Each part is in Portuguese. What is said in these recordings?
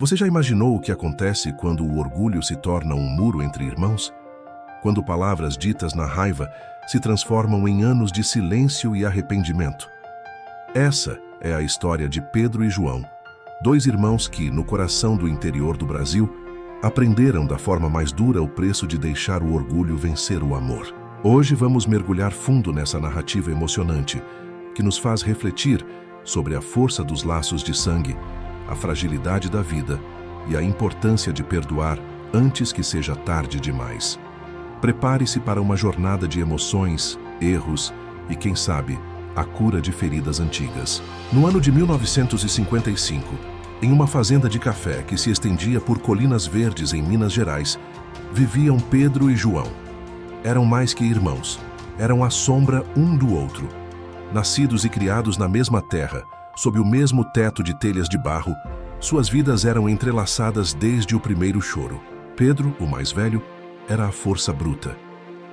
Você já imaginou o que acontece quando o orgulho se torna um muro entre irmãos? Quando palavras ditas na raiva se transformam em anos de silêncio e arrependimento? Essa é a história de Pedro e João, dois irmãos que, no coração do interior do Brasil, aprenderam da forma mais dura o preço de deixar o orgulho vencer o amor. Hoje vamos mergulhar fundo nessa narrativa emocionante, que nos faz refletir sobre a força dos laços de sangue, a fragilidade da vida e a importância de perdoar antes que seja tarde demais. Prepare-se para uma jornada de emoções, erros e, quem sabe, a cura de feridas antigas. No ano de 1955, em uma fazenda de café que se estendia por colinas verdes em Minas Gerais, viviam Pedro e João. Eram mais que irmãos, eram a sombra um do outro. Nascidos e criados na mesma terra, sob o mesmo teto de telhas de barro, suas vidas eram entrelaçadas desde o primeiro choro. Pedro, o mais velho, era a força bruta.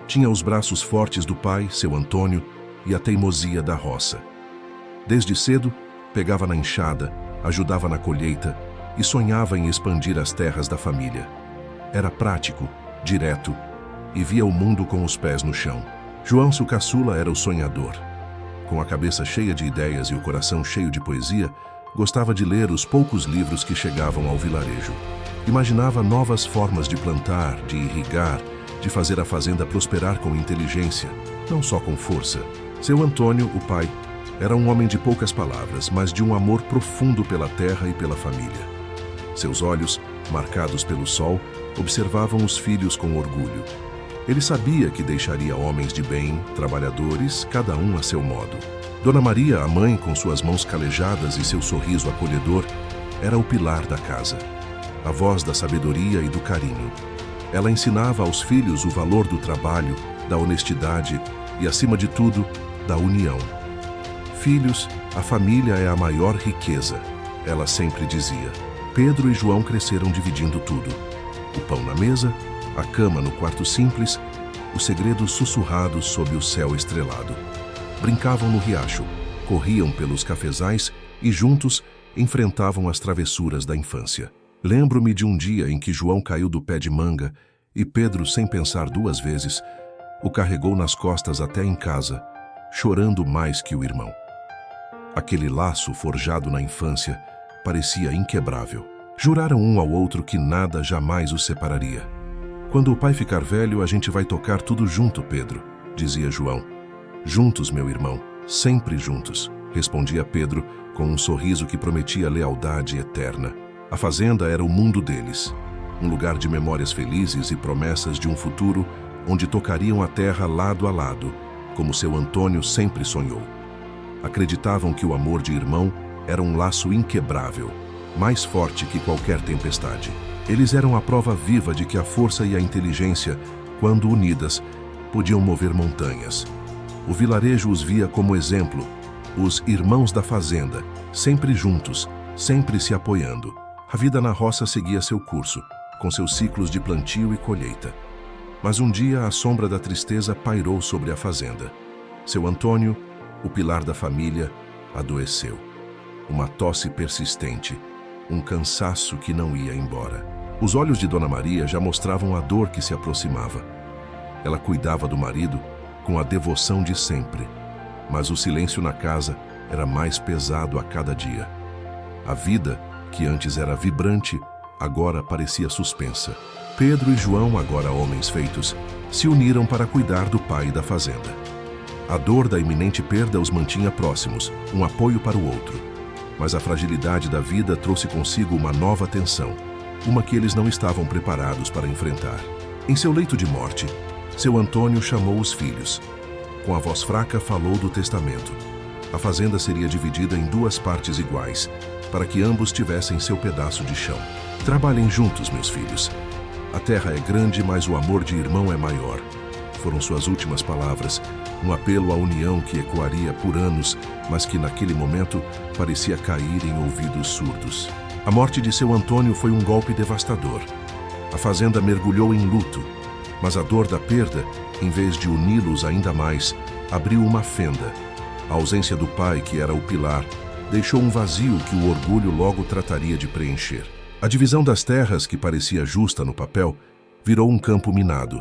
Tinha os braços fortes do pai, seu Antônio, e a teimosia da roça. Desde cedo, pegava na enxada, ajudava na colheita e sonhava em expandir as terras da família. Era prático, direto e via o mundo com os pés no chão. João, seu caçula, era o sonhador. Com a cabeça cheia de ideias e o coração cheio de poesia, gostava de ler os poucos livros que chegavam ao vilarejo. Imaginava novas formas de plantar, de irrigar, de fazer a fazenda prosperar com inteligência, não só com força. Seu Antônio, o pai, era um homem de poucas palavras, mas de um amor profundo pela terra e pela família. Seus olhos, marcados pelo sol, observavam os filhos com orgulho. Ele sabia que deixaria homens de bem, trabalhadores, cada um a seu modo. Dona Maria, a mãe, com suas mãos calejadas e seu sorriso acolhedor, era o pilar da casa, a voz da sabedoria e do carinho. Ela ensinava aos filhos o valor do trabalho, da honestidade e, acima de tudo, da união. Filhos, a família é a maior riqueza, ela sempre dizia. Pedro e João cresceram dividindo tudo. O pão na mesa, a cama no quarto simples, os segredos sussurrados sob o céu estrelado. Brincavam no riacho, corriam pelos cafezais e juntos enfrentavam as travessuras da infância. Lembro-me de um dia em que João caiu do pé de manga e Pedro, sem pensar duas vezes, o carregou nas costas até em casa, chorando mais que o irmão. Aquele laço forjado na infância parecia inquebrável. Juraram um ao outro que nada jamais os separaria. Quando o pai ficar velho, a gente vai tocar tudo junto, Pedro, dizia João. Juntos, meu irmão, sempre juntos, respondia Pedro com um sorriso que prometia lealdade eterna. A fazenda era o mundo deles, um lugar de memórias felizes e promessas de um futuro onde tocariam a terra lado a lado, como seu Antônio sempre sonhou. Acreditavam que o amor de irmão era um laço inquebrável, mais forte que qualquer tempestade. Eles eram a prova viva de que a força e a inteligência, quando unidas, podiam mover montanhas. O vilarejo os via como exemplo, os irmãos da fazenda, sempre juntos, sempre se apoiando. A vida na roça seguia seu curso, com seus ciclos de plantio e colheita. Mas um dia a sombra da tristeza pairou sobre a fazenda. Seu Antônio, o pilar da família, adoeceu. Uma tosse persistente, um cansaço que não ia embora. Os olhos de Dona Maria já mostravam a dor que se aproximava. Ela cuidava do marido com a devoção de sempre, mas o silêncio na casa era mais pesado a cada dia. A vida, que antes era vibrante, agora parecia suspensa. Pedro e João, agora homens feitos, se uniram para cuidar do pai e da fazenda. A dor da iminente perda os mantinha próximos, um apoio para o outro. Mas a fragilidade da vida trouxe consigo uma nova tensão, uma que eles não estavam preparados para enfrentar. Em seu leito de morte, seu Antônio chamou os filhos. Com a voz fraca, falou do testamento. A fazenda seria dividida em duas partes iguais, para que ambos tivessem seu pedaço de chão. Trabalhem juntos, meus filhos. A terra é grande, mas o amor de irmão é maior. Foram suas últimas palavras, um apelo à união que ecoaria por anos, mas que naquele momento parecia cair em ouvidos surdos. A morte de seu Antônio foi um golpe devastador. A fazenda mergulhou em luto, mas a dor da perda, em vez de uni-los ainda mais, abriu uma fenda. A ausência do pai, que era o pilar, deixou um vazio que o orgulho logo trataria de preencher. A divisão das terras, que parecia justa no papel, virou um campo minado.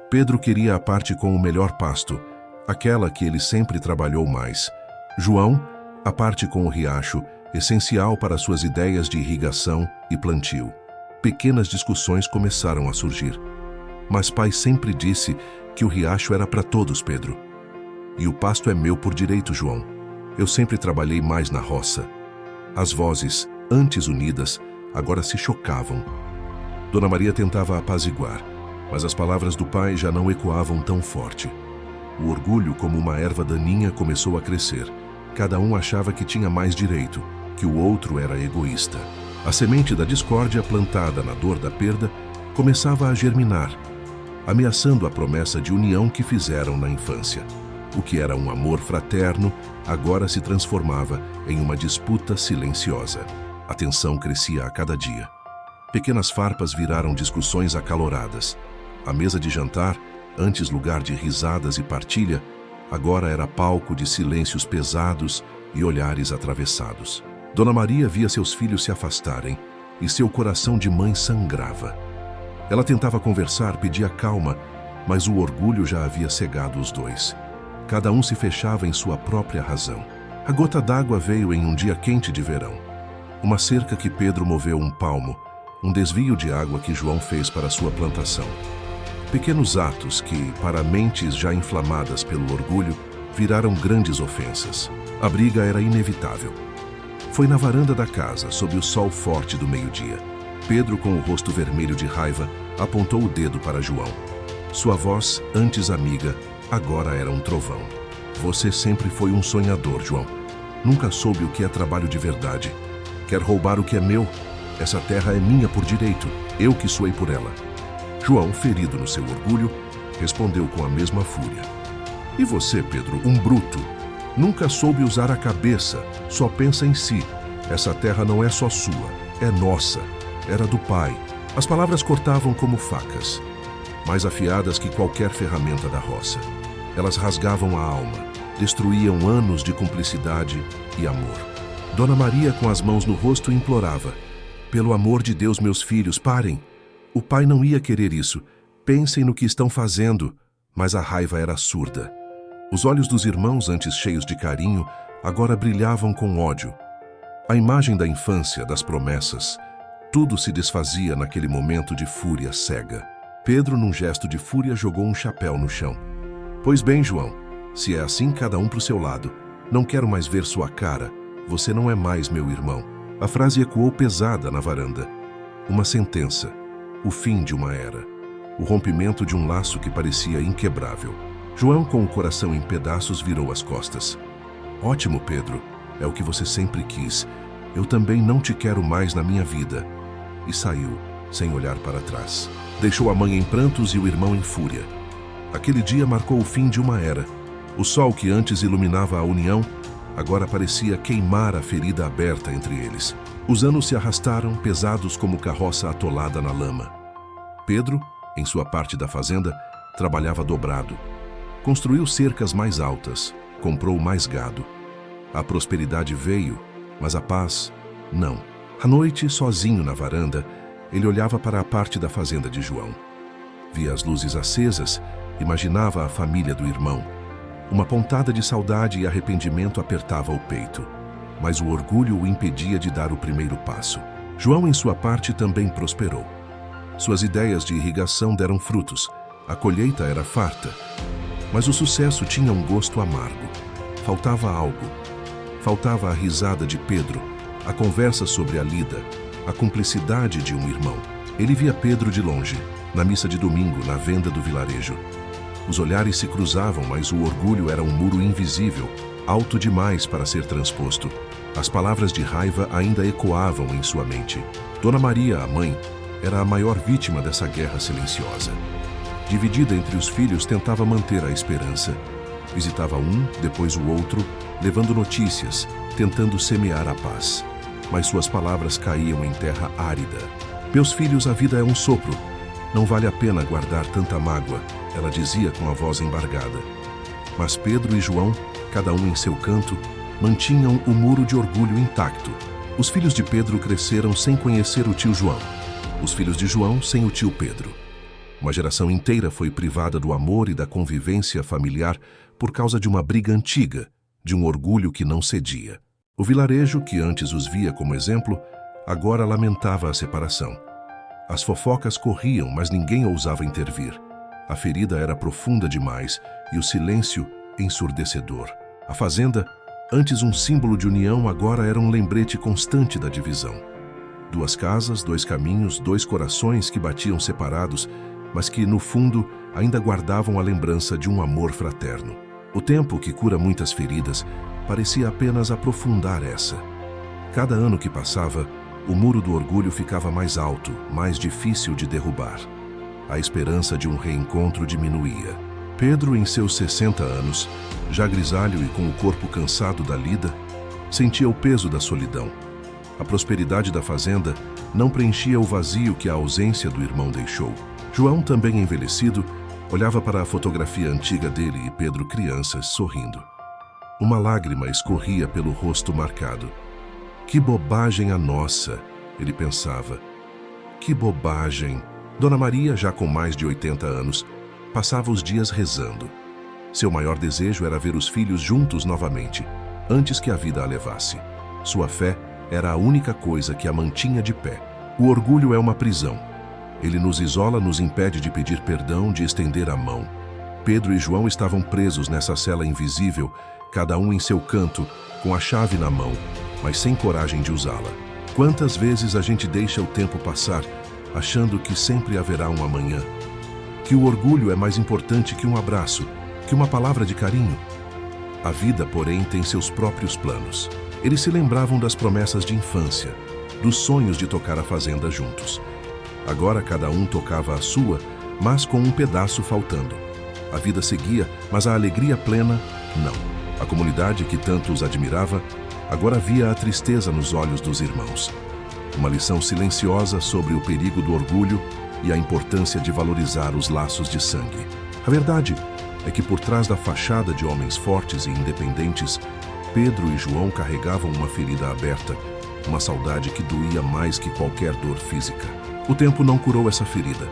Pedro queria a parte com o melhor pasto, aquela que ele sempre trabalhou mais. João, a parte com o riacho, essencial para suas ideias de irrigação e plantio. Pequenas discussões começaram a surgir. Mas pai sempre disse que o riacho era para todos, Pedro. E o pasto é meu por direito, João. Eu sempre trabalhei mais na roça. As vozes, antes unidas, agora se chocavam. Dona Maria tentava apaziguar, mas as palavras do pai já não ecoavam tão forte. O orgulho, como uma erva daninha, começou a crescer. Cada um achava que tinha mais direito, que o outro era egoísta. A semente da discórdia, plantada na dor da perda, começava a germinar, ameaçando a promessa de união que fizeram na infância. O que era um amor fraterno, agora se transformava em uma disputa silenciosa. A tensão crescia a cada dia. Pequenas farpas viraram discussões acaloradas. A mesa de jantar, antes lugar de risadas e partilha, agora era palco de silêncios pesados e olhares atravessados. Dona Maria via seus filhos se afastarem e seu coração de mãe sangrava. Ela tentava conversar, pedia calma, mas o orgulho já havia cegado os dois. Cada um se fechava em sua própria razão. A gota d'água veio em um dia quente de verão. Uma cerca que Pedro moveu um palmo, um desvio de água que João fez para sua plantação. Pequenos atos que, para mentes já inflamadas pelo orgulho, viraram grandes ofensas. A briga era inevitável. Foi na varanda da casa, sob o sol forte do meio-dia. Pedro, com o rosto vermelho de raiva, apontou o dedo para João. Sua voz, antes amiga, agora era um trovão. Você sempre foi um sonhador, João. Nunca soube o que é trabalho de verdade. Quer roubar o que é meu? Essa terra é minha por direito. Eu que suei por ela. João, ferido no seu orgulho, respondeu com a mesma fúria. E você, Pedro, um bruto? Nunca soube usar a cabeça, só pensa em si. Essa terra não é só sua, é nossa. Era do pai. As palavras cortavam como facas, mais afiadas que qualquer ferramenta da roça. Elas rasgavam a alma, destruíam anos de cumplicidade e amor. Dona Maria, com as mãos no rosto, implorava. Pelo amor de Deus, meus filhos, parem. O pai não ia querer isso. Pensem no que estão fazendo. Mas a raiva era surda. Os olhos dos irmãos, antes cheios de carinho, agora brilhavam com ódio. A imagem da infância, das promessas, tudo se desfazia naquele momento de fúria cega. Pedro, num gesto de fúria, jogou um chapéu no chão. Pois bem, João, se é assim, cada um pro seu lado. Não quero mais ver sua cara. Você não é mais meu irmão. A frase ecoou pesada na varanda. Uma sentença. O fim de uma era. O rompimento de um laço que parecia inquebrável. João, com o coração em pedaços, virou as costas. Ótimo, Pedro. É o que você sempre quis. Eu também não te quero mais na minha vida. E saiu, sem olhar para trás. Deixou a mãe em prantos e o irmão em fúria. Aquele dia marcou o fim de uma era. O sol que antes iluminava a união, agora parecia queimar a ferida aberta entre eles. Os anos se arrastaram, pesados como carroça atolada na lama. Pedro, em sua parte da fazenda, trabalhava dobrado. Construiu cercas mais altas, comprou mais gado. A prosperidade veio, mas a paz, não. À noite, sozinho na varanda, ele olhava para a parte da fazenda de João. Via as luzes acesas, imaginava a família do irmão. Uma pontada de saudade e arrependimento apertava o peito, mas o orgulho o impedia de dar o primeiro passo. João, em sua parte, também prosperou. Suas ideias de irrigação deram frutos. A colheita era farta. Mas o sucesso tinha um gosto amargo. Faltava algo. Faltava a risada de Pedro, a conversa sobre a lida, a cumplicidade de um irmão. Ele via Pedro de longe, na missa de domingo, na venda do vilarejo. Os olhares se cruzavam, mas o orgulho era um muro invisível, alto demais para ser transposto. As palavras de raiva ainda ecoavam em sua mente. Dona Maria, a mãe, era a maior vítima dessa guerra silenciosa. Dividida entre os filhos, tentava manter a esperança. Visitava um, depois o outro, levando notícias, tentando semear a paz. Mas suas palavras caíam em terra árida. Meus filhos, a vida é um sopro. Não vale a pena guardar tanta mágoa, ela dizia com a voz embargada. Mas Pedro e João, cada um em seu canto, mantinham o muro de orgulho intacto. Os filhos de Pedro cresceram sem conhecer o tio João. Os filhos de João sem o tio Pedro. Uma geração inteira foi privada do amor e da convivência familiar por causa de uma briga antiga, de um orgulho que não cedia. O vilarejo, que antes os via como exemplo, agora lamentava a separação. As fofocas corriam, mas ninguém ousava intervir. A ferida era profunda demais e o silêncio ensurdecedor. A fazenda, antes um símbolo de união, agora era um lembrete constante da divisão. Duas casas, dois caminhos, dois corações que batiam separados, mas que, no fundo, ainda guardavam a lembrança de um amor fraterno. O tempo, que cura muitas feridas, parecia apenas aprofundar essa. Cada ano que passava, o muro do orgulho ficava mais alto, mais difícil de derrubar. A esperança de um reencontro diminuía. Pedro, em seus 60 anos, já grisalho e com o corpo cansado da lida, sentia o peso da solidão. A prosperidade da fazenda não preenchia o vazio que a ausência do irmão deixou. João, também envelhecido, olhava para a fotografia antiga dele e Pedro crianças, sorrindo. Uma lágrima escorria pelo rosto marcado. Que bobagem a nossa, ele pensava. Que bobagem. Dona Maria, já com mais de 80 anos, passava os dias rezando. Seu maior desejo era ver os filhos juntos novamente, antes que a vida a levasse. Sua fé era a única coisa que a mantinha de pé. O orgulho é uma prisão. Ele nos isola, nos impede de pedir perdão, de estender a mão. Pedro e João estavam presos nessa cela invisível, cada um em seu canto, com a chave na mão, mas sem coragem de usá-la. Quantas vezes a gente deixa o tempo passar, achando que sempre haverá um amanhã? Que o orgulho é mais importante que um abraço, que uma palavra de carinho? A vida, porém, tem seus próprios planos. Eles se lembravam das promessas de infância, dos sonhos de tocar a fazenda juntos. Agora cada um tocava a sua, mas com um pedaço faltando. A vida seguia, mas a alegria plena, não. A comunidade que tanto os admirava, agora via a tristeza nos olhos dos irmãos. Uma lição silenciosa sobre o perigo do orgulho e a importância de valorizar os laços de sangue. A verdade é que por trás da fachada de homens fortes e independentes, Pedro e João carregavam uma ferida aberta, uma saudade que doía mais que qualquer dor física. O tempo não curou essa ferida,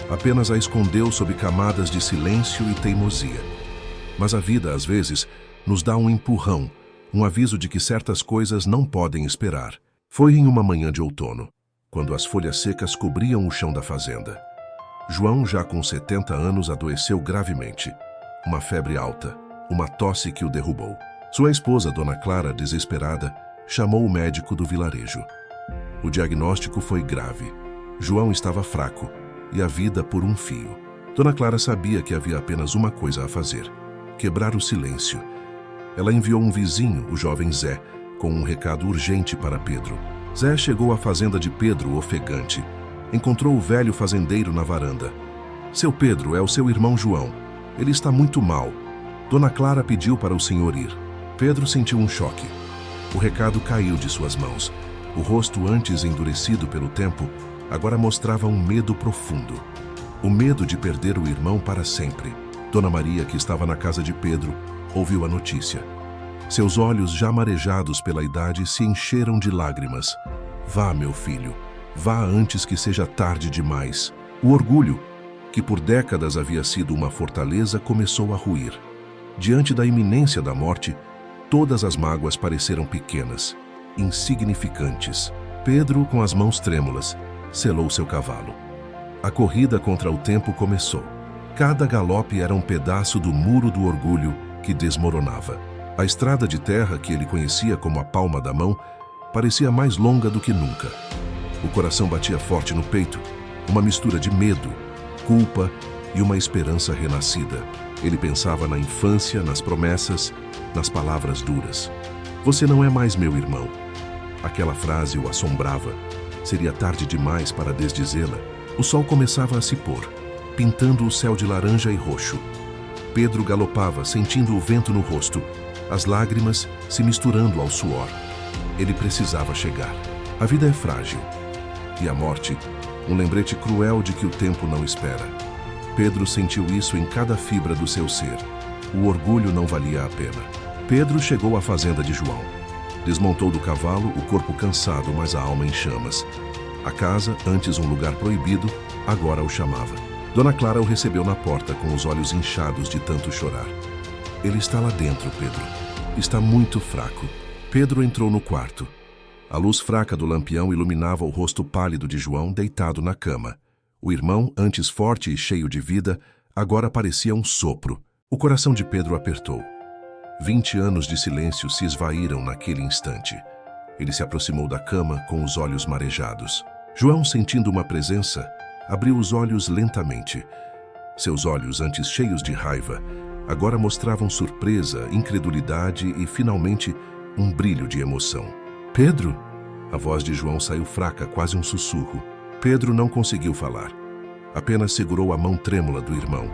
apenas a escondeu sob camadas de silêncio e teimosia. Mas a vida, às vezes, nos dá um empurrão, um aviso de que certas coisas não podem esperar. Foi em uma manhã de outono, quando as folhas secas cobriam o chão da fazenda. João, já com 70 anos, adoeceu gravemente. Uma febre alta, uma tosse que o derrubou. Sua esposa, Dona Clara, desesperada, chamou o médico do vilarejo. O diagnóstico foi grave. João estava fraco e a vida por um fio. Dona Clara sabia que havia apenas uma coisa a fazer: quebrar o silêncio. Ela enviou um vizinho, o jovem Zé, com um recado urgente para Pedro. Zé chegou à fazenda de Pedro, ofegante. Encontrou o velho fazendeiro na varanda. Seu Pedro, é o seu irmão João. Ele está muito mal. Dona Clara pediu para o senhor ir. Pedro sentiu um choque. O recado caiu de suas mãos. O rosto, antes endurecido pelo tempo, agora mostrava um medo profundo. O medo de perder o irmão para sempre. Dona Maria, que estava na casa de Pedro, ouviu a notícia. Seus olhos, já marejados pela idade, se encheram de lágrimas. Vá, meu filho, vá antes que seja tarde demais. O orgulho, que por décadas havia sido uma fortaleza, começou a ruir. Diante da iminência da morte, todas as mágoas pareceram pequenas, insignificantes. Pedro, com as mãos trêmulas, selou seu cavalo. A corrida contra o tempo começou. Cada galope era um pedaço do muro do orgulho que desmoronava. A estrada de terra, que ele conhecia como a palma da mão, parecia mais longa do que nunca. O coração batia forte no peito, uma mistura de medo, culpa e uma esperança renascida. Ele pensava na infância, nas promessas, nas palavras duras. Você não é mais meu irmão. Aquela frase o assombrava. Seria tarde demais para desdizê-la. O sol começava a se pôr, pintando o céu de laranja e roxo. Pedro galopava, sentindo o vento no rosto, as lágrimas se misturando ao suor. Ele precisava chegar. A vida é frágil. E a morte, um lembrete cruel de que o tempo não espera. Pedro sentiu isso em cada fibra do seu ser. O orgulho não valia a pena. Pedro chegou à fazenda de João. Desmontou do cavalo, o corpo cansado, mas a alma em chamas. A casa, antes um lugar proibido, agora o chamava. Dona Clara o recebeu na porta com os olhos inchados de tanto chorar. Ele está lá dentro, Pedro. Está muito fraco. Pedro entrou no quarto. A luz fraca do lampião iluminava o rosto pálido de João deitado na cama. O irmão, antes forte e cheio de vida, agora parecia um sopro. O coração de Pedro apertou. 20 anos de silêncio se esvaíram naquele instante. Ele se aproximou da cama com os olhos marejados. João, sentindo uma presença, abriu os olhos lentamente. Seus olhos, antes cheios de raiva, agora mostravam surpresa, incredulidade e, finalmente, um brilho de emoção. Pedro? A voz de João saiu fraca, quase um sussurro. Pedro não conseguiu falar. Apenas segurou a mão trêmula do irmão.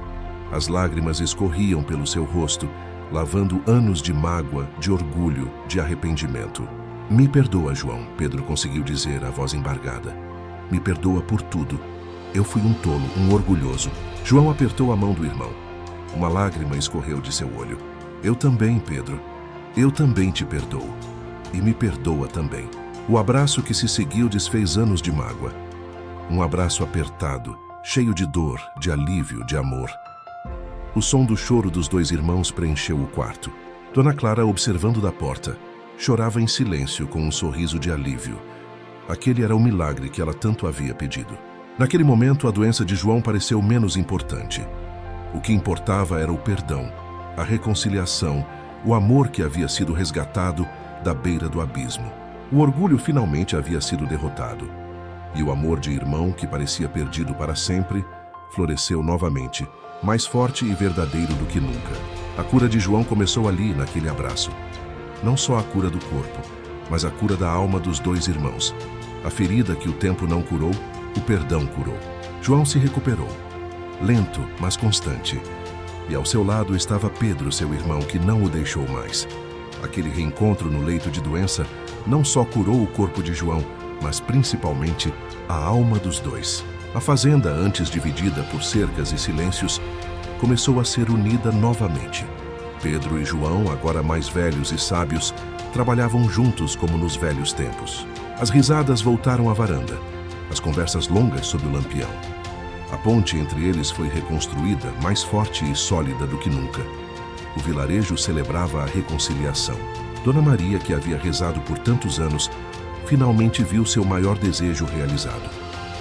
As lágrimas escorriam pelo seu rosto, lavando anos de mágoa, de orgulho, de arrependimento. Me perdoa, João, Pedro conseguiu dizer, a voz embargada. Me perdoa por tudo. Eu fui um tolo, um orgulhoso. João apertou a mão do irmão. Uma lágrima escorreu de seu olho. Eu também, Pedro. Eu também te perdoo. E me perdoa também. O abraço que se seguiu desfez anos de mágoa. Um abraço apertado, cheio de dor, de alívio, de amor. O som do choro dos dois irmãos preencheu o quarto. Dona Clara, observando da porta, chorava em silêncio com um sorriso de alívio. Aquele era o milagre que ela tanto havia pedido. Naquele momento, a doença de João pareceu menos importante. O que importava era o perdão, a reconciliação, o amor que havia sido resgatado da beira do abismo. O orgulho finalmente havia sido derrotado. E o amor de irmão, que parecia perdido para sempre, floresceu novamente, mais forte e verdadeiro do que nunca. A cura de João começou ali, naquele abraço. Não só a cura do corpo, mas a cura da alma dos dois irmãos. A ferida que o tempo não curou, o perdão curou. João se recuperou, lento, mas constante. E ao seu lado estava Pedro, seu irmão, que não o deixou mais. Aquele reencontro no leito de doença não só curou o corpo de João, mas principalmente a alma dos dois. A fazenda, antes dividida por cercas e silêncios, começou a ser unida novamente. Pedro e João, agora mais velhos e sábios, trabalhavam juntos como nos velhos tempos. As risadas voltaram à varanda, as conversas longas sob o lampião. A ponte entre eles foi reconstruída, mais forte e sólida do que nunca. O vilarejo celebrava a reconciliação. Dona Maria, que havia rezado por tantos anos, finalmente viu seu maior desejo realizado.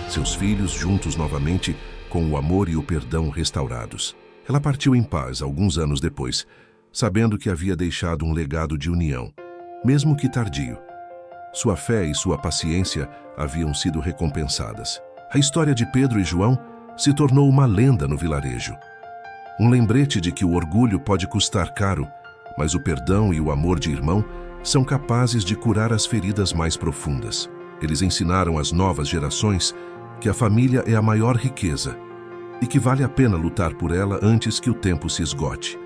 Seus filhos juntos novamente, com o amor e o perdão restaurados. Ela partiu em paz alguns anos depois, sabendo que havia deixado um legado de união, mesmo que tardio. Sua fé e sua paciência haviam sido recompensadas. A história de Pedro e João se tornou uma lenda no vilarejo. Um lembrete de que o orgulho pode custar caro, mas o perdão e o amor de irmão são capazes de curar as feridas mais profundas. Eles ensinaram às novas gerações que a família é a maior riqueza e que vale a pena lutar por ela antes que o tempo se esgote.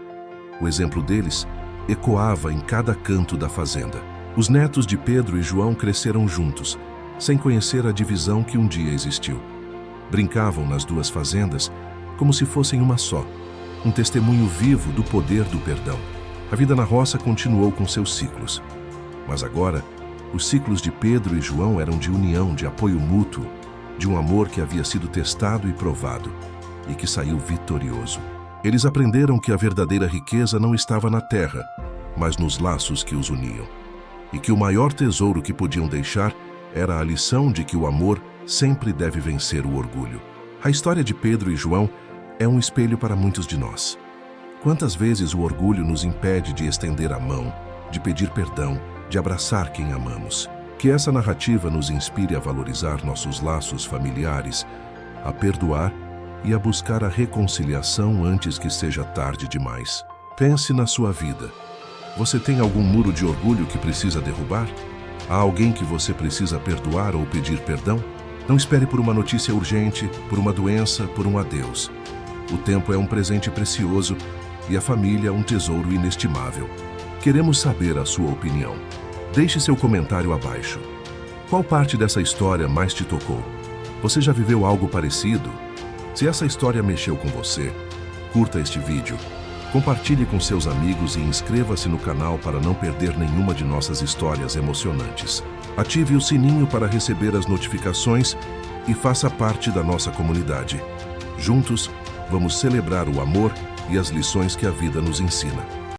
O exemplo deles ecoava em cada canto da fazenda. Os netos de Pedro e João cresceram juntos, sem conhecer a divisão que um dia existiu. Brincavam nas duas fazendas como se fossem uma só, um testemunho vivo do poder do perdão. A vida na roça continuou com seus ciclos. Mas agora, os ciclos de Pedro e João eram de união, de apoio mútuo, de um amor que havia sido testado e provado, e que saiu vitorioso. Eles aprenderam que a verdadeira riqueza não estava na terra, mas nos laços que os uniam. E que o maior tesouro que podiam deixar era a lição de que o amor sempre deve vencer o orgulho. A história de Pedro e João é um espelho para muitos de nós. Quantas vezes o orgulho nos impede de estender a mão, de pedir perdão, de abraçar quem amamos? Que essa narrativa nos inspire a valorizar nossos laços familiares, a perdoar e a buscar a reconciliação antes que seja tarde demais. Pense na sua vida. Você tem algum muro de orgulho que precisa derrubar? Há alguém que você precisa perdoar ou pedir perdão? Não espere por uma notícia urgente, por uma doença, por um adeus. O tempo é um presente precioso e a família um tesouro inestimável. Queremos saber a sua opinião. Deixe seu comentário abaixo. Qual parte dessa história mais te tocou? Você já viveu algo parecido? Se essa história mexeu com você, curta este vídeo, Compartilhe com seus amigos e inscreva-se no canal para não perder nenhuma de nossas histórias emocionantes. Ative o sininho para receber as notificações e faça parte da nossa comunidade. Juntos, vamos celebrar o amor e as lições que a vida nos ensina.